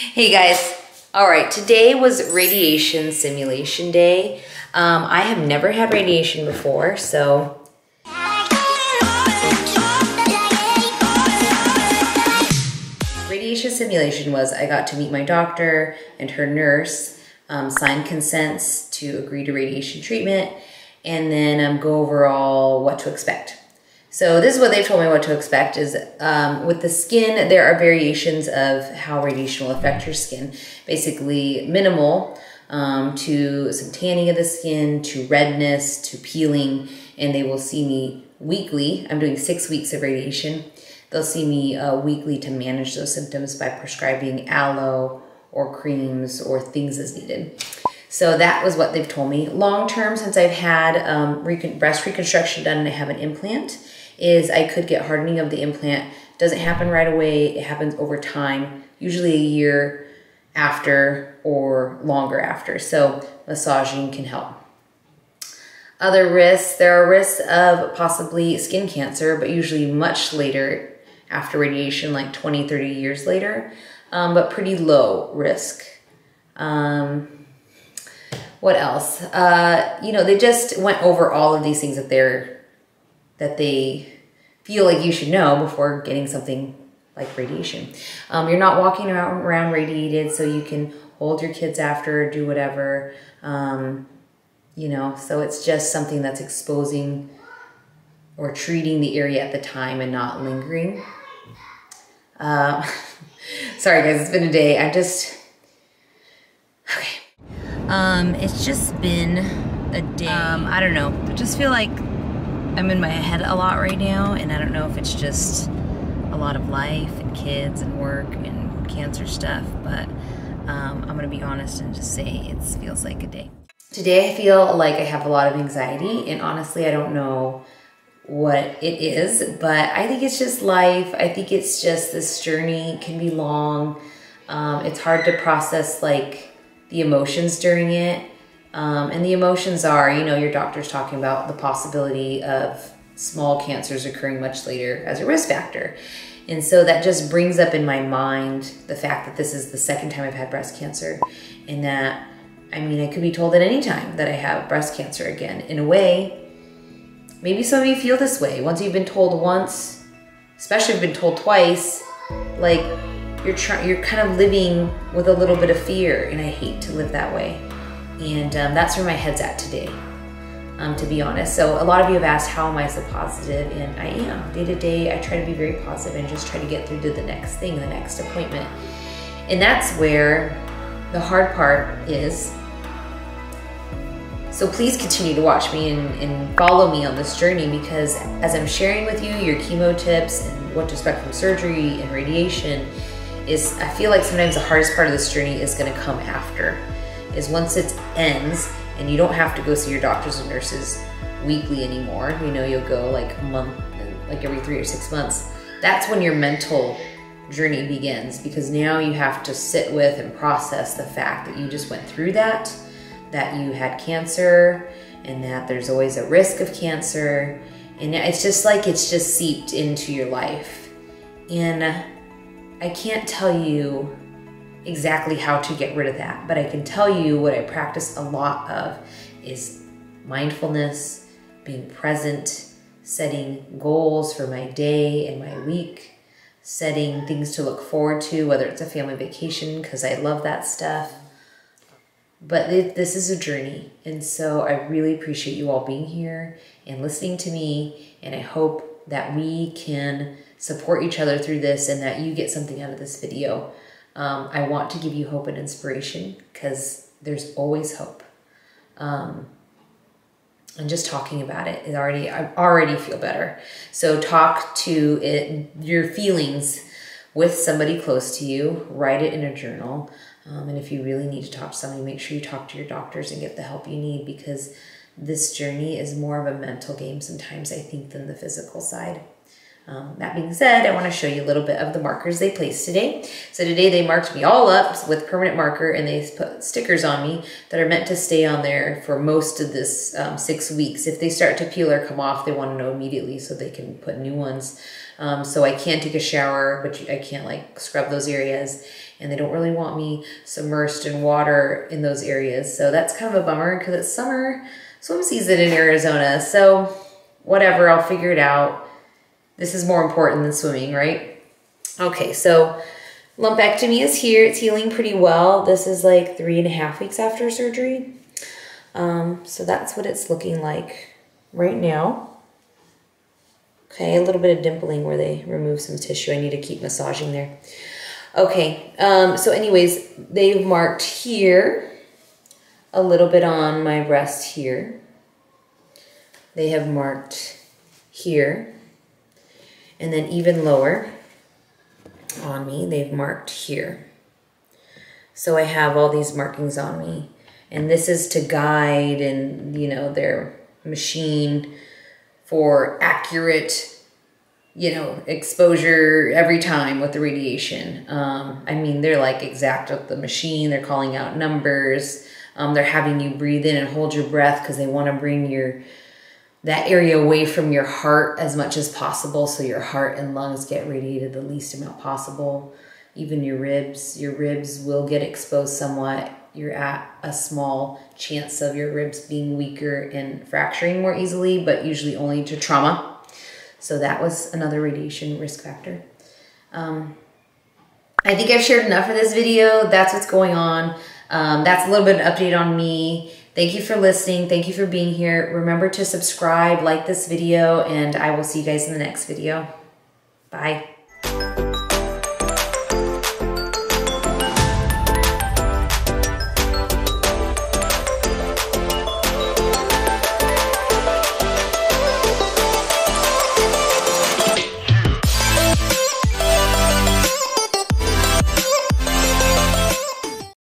Hey guys. All right, today was radiation simulation day. I have never had radiation before, so radiation simulation was I got to meet my doctor and her nurse, sign consents to agree to radiation treatment, and then go over all what to expect. So this is what they told me what to expect is with the skin, there are variations of how radiation will affect your skin. Basically minimal to some tanning of the skin, to redness, to peeling, and they will see me weekly. I'm doing 6 weeks of radiation. They'll see me weekly to manage those symptoms by prescribing aloe or creams or things as needed. So that was what they've told me. Long term, since I've had breast reconstruction done and I have an implant, is I could get hardening of the implant. Doesn't happen right away. It happens over time, usually a year after or longer after. So massaging can help. Other risks, there are risks of possibly skin cancer, but usually much later after radiation, like 20, 30 years later, but pretty low risk. What else? You know, they just went over all of these things that they feel like you should know before getting something like radiation. You're not walking around radiated, so you can hold your kids after, do whatever, you know, so it's just something that's exposing or treating the area at the time and not lingering. Sorry guys, it's been a day. It's just been a day. I don't know. I just feel like I'm in my head a lot right now, and I don't know if it's just a lot of life and kids and work and cancer stuff, but I'm gonna be honest and just say it feels like a day. Today I feel like I have a lot of anxiety, and honestly I don't know what it is, but I think it's just life. I think it's just this journey can be long. It's hard to process like the emotions during it. And the emotions are, you know, your doctor's talking about the possibility of small cancers occurring much later as a risk factor. And so that just brings up in my mind the fact that this is the second time I've had breast cancer, and that, I mean, I could be told at any time that I have breast cancer again. In a way, maybe some of you feel this way. Once you've been told once, especially if you've been told twice, like you're kind of living with a little bit of fear, and I hate to live that way. And that's where my head's at today, to be honest. So a lot of you have asked, how am I so positive? And I am. Day to day, I try to be very positive and just try to get through to the next thing, the next appointment. And that's where the hard part is. So please continue to watch me and follow me on this journey, because as I'm sharing with you your chemo tips and what to expect from surgery and radiation, I feel like sometimes the hardest part of this journey is gonna come after. Is once it ends and you don't have to go see your doctors and nurses weekly anymore, you know, you'll go like a month, like every 3 or 6 months. That's when your mental journey begins, because now you have to sit with and process the fact that you just went through that you had cancer, and that there's always a risk of cancer. And it's just like, it's just seeped into your life. And I can't tell you exactly how to get rid of that, but I can tell you what I practice a lot of is mindfulness, being present, setting goals for my day and my week, setting things to look forward to, whether it's a family vacation, because I love that stuff. But this is a journey, and so I really appreciate you all being here and listening to me, and I hope that we can support each other through this and that you get something out of this video. I want to give you hope and inspiration, because there's always hope. And just talking about it is I already feel better. So talk to your feelings with somebody close to you. Write it in a journal. And if you really need to talk to somebody, make sure you talk to your doctors and get the help you need, because this journey is more of a mental game sometimes, I think, than the physical side. That being said, I want to show you a little bit of the markers they placed today. So today they marked me all up with permanent marker, and they put stickers on me that are meant to stay on there for most of this 6 weeks. If they start to peel or come off, they want to know immediately so they can put new ones. So I can take a shower, but I can't like scrub those areas. and they don't really want me submersed in water in those areas. So that's kind of a bummer because it's summer swim season in Arizona. So whatever, I'll figure it out. This is more important than swimming, right? Okay, so lumpectomy is here. It's healing pretty well. This is like 3.5 weeks after surgery. So that's what it's looking like right now. Okay, a little bit of dimpling where they remove some tissue. I need to keep massaging there. Okay, so anyways, they've marked here, a little bit on my breast here. They have marked here, and then even lower on me, they've marked here. So I have all these markings on me, and this is to guide and, you know, their machine for accurate, you know, exposure every time with the radiation. I mean, they're like exact with the machine. They're calling out numbers. They're having you breathe in and hold your breath because they want to bring that area away from your heart as much as possible, so your heart and lungs get radiated the least amount possible. Even your ribs will get exposed somewhat. You're at a small chance of your ribs being weaker and fracturing more easily, but usually only to trauma. So that was another radiation risk factor. I think I've shared enough for this video. That's what's going on. That's a little bit of an update on me. Thank you for listening. Thank you for being here. Remember to subscribe, like this video, and I will see you guys in the next video. Bye.